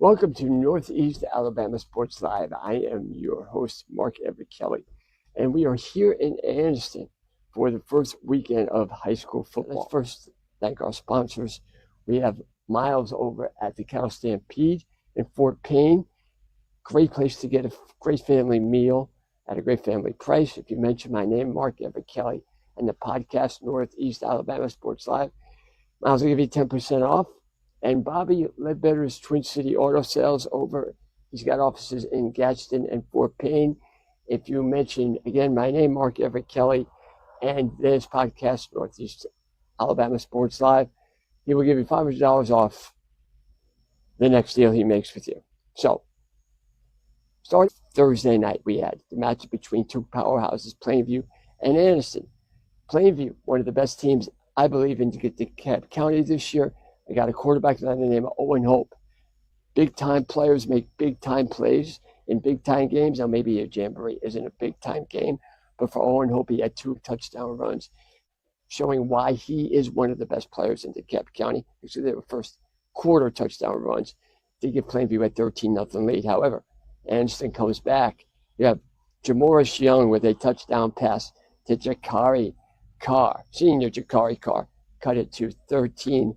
Welcome to Northeast Alabama Sports Live. I am your host, Mark Everett Kelly, and we are here in Anniston for the first weekend of high school football. Let's first thank our sponsors. We have Miles over at the Cattle Stampede in Fort Payne. Great place to get a great family meal at a great family price. If you mention my name, Mark Everett Kelly, and the podcast Northeast Alabama Sports Live, Miles will give you 10% off. And Bobby Ledbetter's Twin City Auto Sales over. He's got offices in Gadsden and Fort Payne. If you mention, again, my name, Mark Everett Kelly, and this podcast, Northeast Alabama Sports Live, he will give you $500 off the next deal he makes with you. So, starting Thursday night, we had the matchup between two powerhouses, Plainview and Anniston. Plainview, one of the best teams, I believe, in to get to DeKalb County this year. I got a quarterback by the name of Owen Hope. Big-time players make big-time plays in big-time games. Now, maybe a Jamboree isn't a big-time game, but for Owen Hope, he had 2 touchdown runs, showing why he is one of the best players in DeKalb County. Actually, they were first quarter touchdown runs to give Plainview a 13-0 lead. However, Anniston comes back. You have Jamoris Young with a touchdown pass to Jakari Carr, senior Jakari Carr, cut it to 13-8.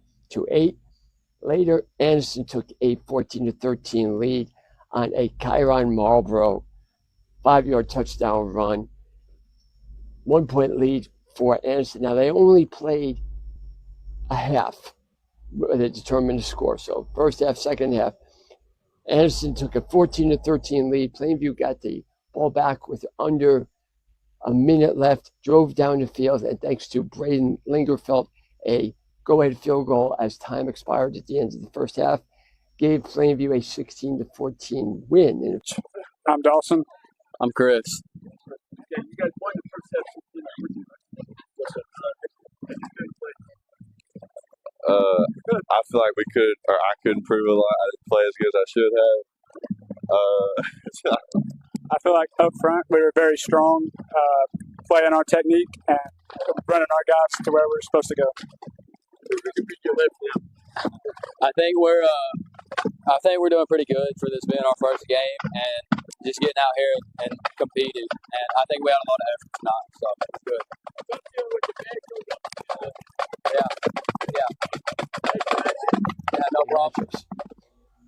Later, Anniston took a 14-13 lead on a Kyron Marlboro 5-yard touchdown run. 1-point lead for Anniston. Now, they only played a half to determine the score. So, first half, second half, Anniston took a 14-13 lead. Plainview got the ball back with under a minute left, drove down the field, and thanks to Braden Lingerfeld, a go-ahead field goal as time expired at the end of the first half, gave Plainview a 16-14 win. I'm Dawson. I'm Chris. Yeah, you guys won the first half. I feel like we could, or I could improve a lot. I didn't play as good as I should have. I feel like up front we were very strong, playing our technique and running our guys to where we were supposed to go. I think we're doing pretty good for this being our first game and just getting out here and competing. And I think we had a lot of effort tonight, so it's good. Yeah, no problem.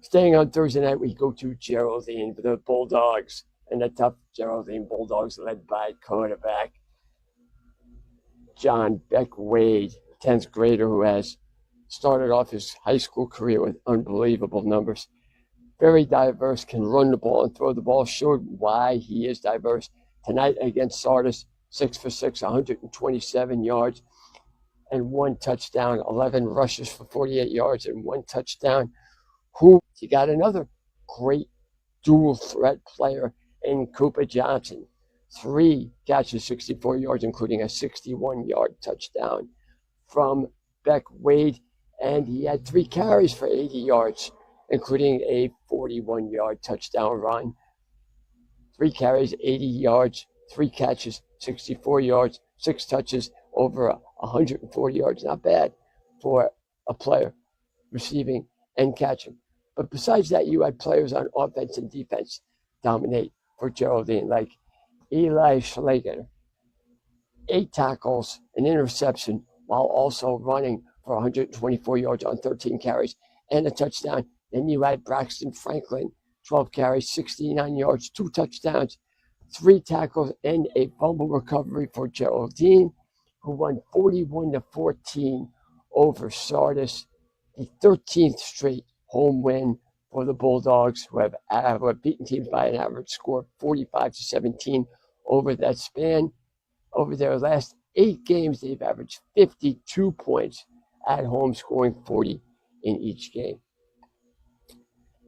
Staying on Thursday night, we go to Geraldine for the Bulldogs, and the tough Geraldine Bulldogs led by quarterback John Beck Wade, 10th grader who has started off his high school career with unbelievable numbers. Very diverse, can run the ball and throw the ball, showed why he is diverse. Tonight against Sardis, 6 for 6, 127 yards and 1 touchdown, 11 rushes for 48 yards and 1 touchdown. You got another great dual threat player in Cooper Johnson. 3 catches, 64 yards, including a 61-yard touchdown from Beck Wade. And he had 3 carries for 80 yards, including a 41-yard touchdown run. 3 carries, 80 yards, 3 catches, 64 yards, 6 touches, over 140 yards. Not bad for a player receiving and catching. But besides that, you had players on offense and defense dominate for Geraldine, like Eli Schlager, 8 tackles, an interception, while also running for 124 yards on 13 carries and a touchdown. Then you had Braxton Franklin, 12 carries, 69 yards, 2 touchdowns, 3 tackles, and a fumble recovery for Geraldine, who won 41-14 over Sardis, the 13th straight home win for the Bulldogs, who have beaten teams by an average score of 45-17 over that span. Over their last 8 games, they've averaged 52 points at home, scoring 40 in each game.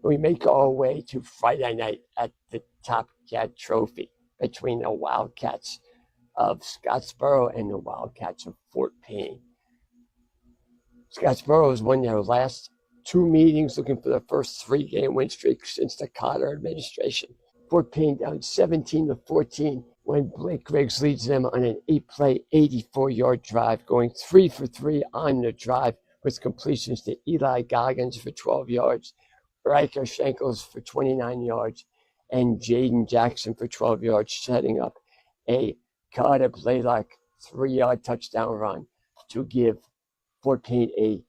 We make our way to Friday night at the Top Cat Trophy between the Wildcats of Scottsboro and the Wildcats of Fort Payne. Scottsboro has won their last 2 meetings, looking for their first 3-game win streak since the Cotter administration. Fort Payne down 17-14 when Blake Griggs leads them on an 8-play, 84-yard drive, going 3 for 3 on the drive with completions to Eli Goggins for 12 yards, Riker Shankles for 29 yards, and Jaden Jackson for 12 yards, setting up a Carter Blaylock 3-yard touchdown run to give Fort Payne a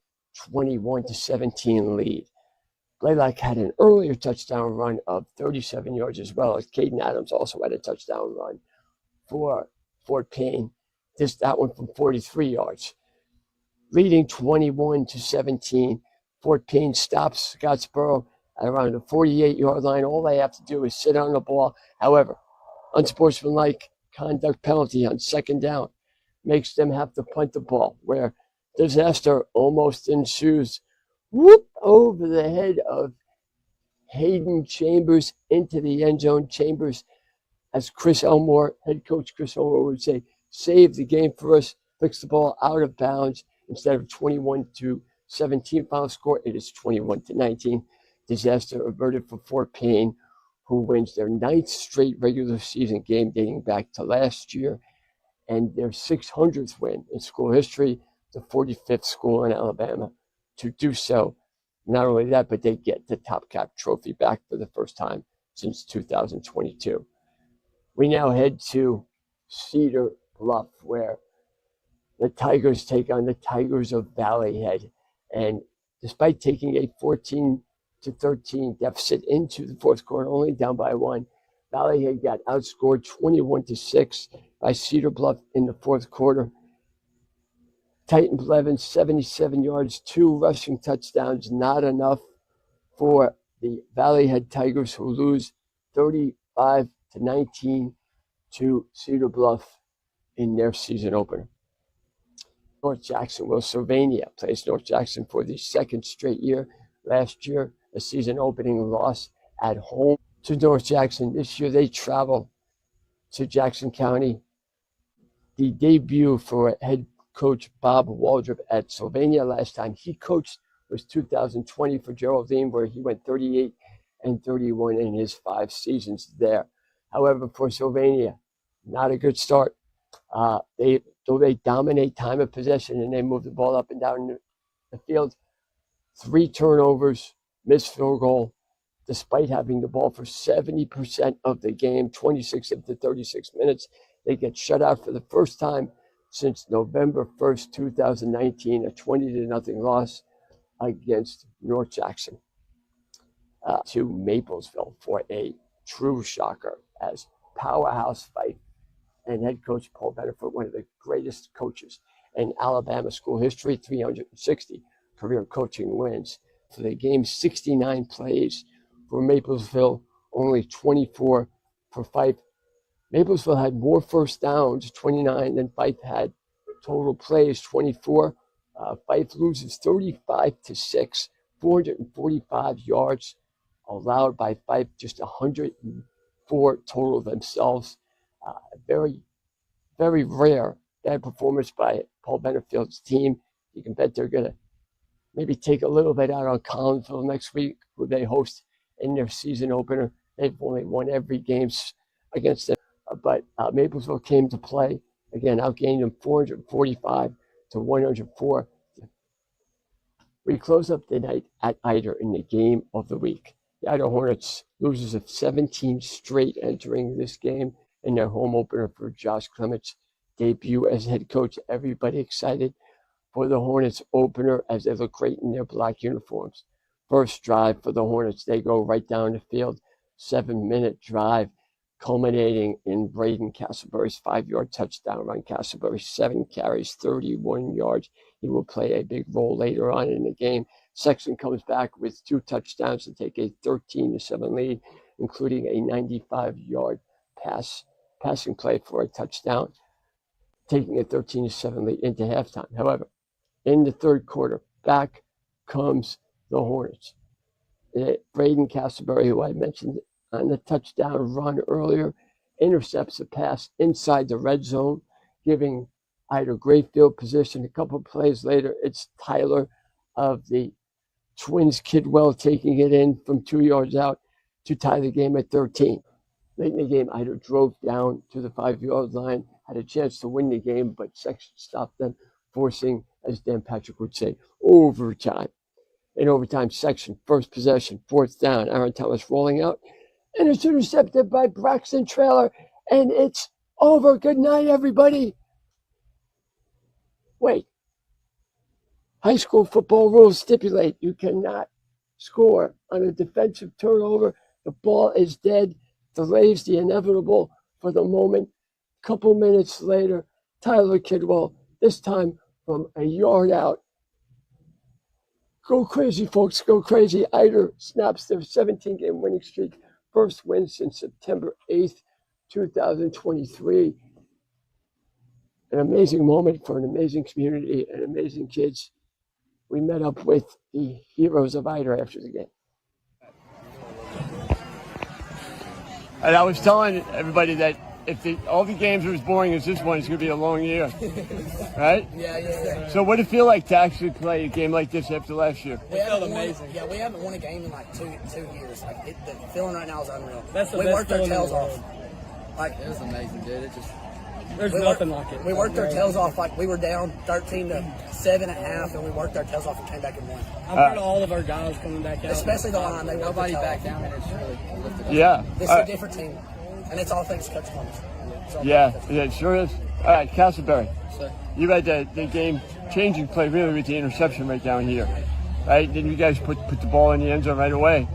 21-17 lead. Blaylock had an earlier touchdown run of 37 yards as well, as Caden Adams also had a touchdown run for Fort Payne. That one from 43 yards. Leading 21-17, Fort Payne stops Scottsboro at around the 48-yard line. All they have to do is sit on the ball. However, unsportsmanlike conduct penalty on second down makes them have to punt the ball, where disaster almost ensues. Whoop, over the head of Hayden Chambers into the end zone. Chambers, as Chris Elmore, head coach Chris Elmore would say, saved the game for us, fixed the ball out of bounds. Instead of 21-17 final score, it is 21-19. Disaster averted for Fort Payne, who wins their 9th straight regular season game dating back to last year, and their 600th win in school history, the 45th school in Alabama to do so. Not only that, but they get the Top Cap trophy back for the first time since 2022. We now head to Cedar Bluff, where the Tigers take on the Tigers of Valley Head. And despite taking a 14-13 deficit into the fourth quarter, only down by 1, Valley Head got outscored 21-6 by Cedar Bluff in the fourth quarter. Titan Blevins, 77 yards, 2 rushing touchdowns, not enough for the Valley Head Tigers, who lose 35-19 to Cedar Bluff in their season opener. North Jacksonville, Sylvania plays North Jackson for the second straight year. Last year, a season opening loss at home to North Jackson. This year, they travel to Jackson County. The debut for head coach Bob Waldrop at Sylvania last time he coached was 2020 for Geraldine, where he went 38-31 in his 5 seasons there. However, for Sylvania, not a good start. They dominate time of possession and they move the ball up and down the field. 3 turnovers, missed field goal, despite having the ball for 70% of the game, 26 of the 36 minutes. They get shut out for the first time since November 1st, 2019, a 20-0 loss against North Jackson. To Maplesville for a true shocker, as powerhouse fight and head coach Paul Benefort, one of the greatest coaches in Alabama school history, 360 career coaching wins. For the game, 69 plays for Maplesville, only 24 for Fife. Maplesville had more first downs, 29, than Fife had total plays, 24. Fife loses 35-6, 445 yards allowed by Fife, just 104 total themselves. Very, very rare bad performance by Paul Benefield's team. You can bet they're going to maybe take a little bit out on Collinsville next week, who they host in their season opener. They've only won every game against them. But Maplesville came to play. Again, outgained them 445-104. We close up the night at Ider in the game of the week. The Ider Hornets, losers of 17 straight entering this game in their home opener for Josh Clement's debut as head coach. Everybody excited for the Hornets opener as they look great in their black uniforms. First drive for the Hornets, they go right down the field. 7-minute drive, culminating in Braden Castleberry's 5-yard touchdown run. Castleberry, 7 carries, 31 yards. He will play a big role later on in the game. Sexton comes back with 2 touchdowns to take a 13-7 lead, including a 95-yard passing play for a touchdown, taking a 13-7 lead into halftime. However, in the third quarter, back comes the Hornets. Braden Castleberry, who I mentioned on the touchdown run earlier, intercepts a pass inside the red zone, giving Ider great field position. A couple of plays later, it's Tyler of the Twins Kidwell taking it in from 2 yards out to tie the game at 13. Late in the game, Ider drove down to the 5-yard line, had a chance to win the game, but Sexton stopped them, forcing, as Dan Patrick would say, overtime. in overtime section. First possession, fourth down. Aaron Thomas rolling out. And it's intercepted by Braxton Trailer. And it's over. Good night, everybody. Wait. High school football rules stipulate you cannot score on a defensive turnover. The ball is dead. Delays the inevitable for the moment. A couple minutes later, Tyler Kidwell, this time from a yard out. Go crazy, folks. Go crazy. Eider snaps their 17-game winning streak. First win since September 8th, 2023. An amazing moment for an amazing community and amazing kids. We met up with the heroes of Eider after the game. And I was telling everybody that if all the games are as boring as this one, it's going to be a long year. Right? Yeah. So what did it feel like to actually play a game like this after last year? It felt amazing. We haven't won a game in like two years. The feeling right now is unreal. That's the we best worked our feeling in tails the off. world. Like It was amazing, dude. There's nothing like it. We worked our tails off. Like we were down 13 to 7.5, and we worked our tails off and came back and won. I'm proud of all of our guys coming back out. Especially the line. They Nobody worked their back tail down and it's really lifted up. Yeah. This is a different team, and it's all thanks to Coach Clemens. Yeah, it sure is. All right, Castleberry, Sir. you had the game-changing play really with the interception right down here, right? Then you guys put the ball in the end zone right away.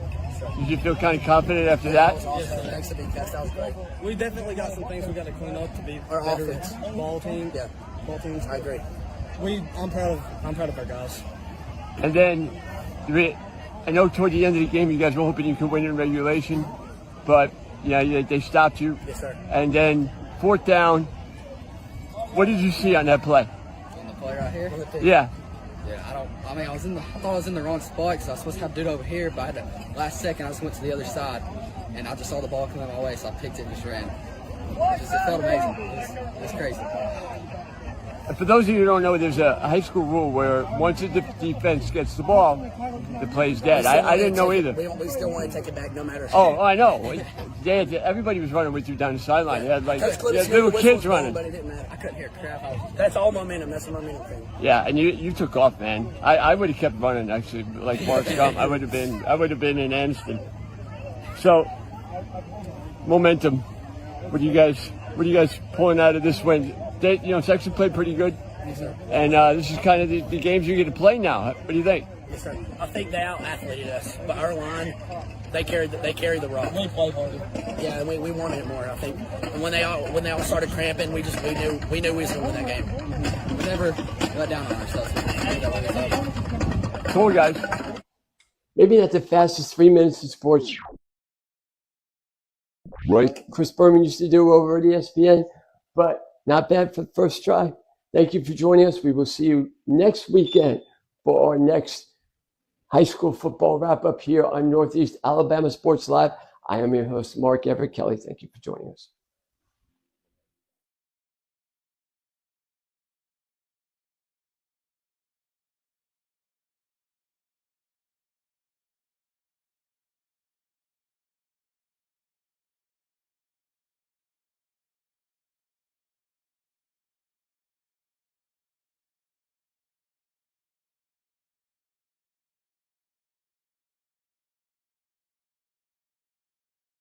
Did you feel kind of confident after that? That was awesome. Thanks to Big Cast. That was great. We definitely got some things we got to clean up to be Our better offense. ball team. Yeah. Ball teams. I agree. I'm proud of our guys. And then, I know toward the end of the game you guys were hoping you could win in regulation, but yeah, they stopped you. Yes, sir. And then fourth down. What did you see on that play? On the play right here. Yeah. Yeah, I thought I was in the wrong spot because I was supposed to have to do it over here, but last second I just went to the other side, and I just saw the ball coming my way, so I picked it and just ran. It felt amazing. It was crazy. And for those of you who don't know, there's a high school rule where once the defense gets the ball, the play's dead. I didn't know either. We still want to take it back no matter. Oh, I know. Everybody was running with you down the sideline. They had Coach Clemens little knew the whistle kids was blowing, running. but it didn't matter. I couldn't hear crap. That's all momentum. That's the momentum thing. Yeah, and you took off, man. I would have kept running actually, like Mark Gump. I would have been in Anniston. So momentum. What are you guys pulling out of this win? Section played pretty good. Yes, sir. And this is kind of the games you get to play now. What do you think? Yes, sir. I think they out-athleted us, but our line, they carried the rock. We play harder. Yeah, and we wanted it more, I think. And when they all started cramping, we knew we was going to win that game. We never let down on ourselves. Cool, guys. Maybe not the fastest 3 minutes in sports, like Chris Berman used to do over at ESPN, but not bad for the first try. Thank you for joining us. We will see you next weekend for our next high school football wrap-up here on Northeast Alabama Sports Live. I am your host, Mark Everett Kelly. Thank you for joining us.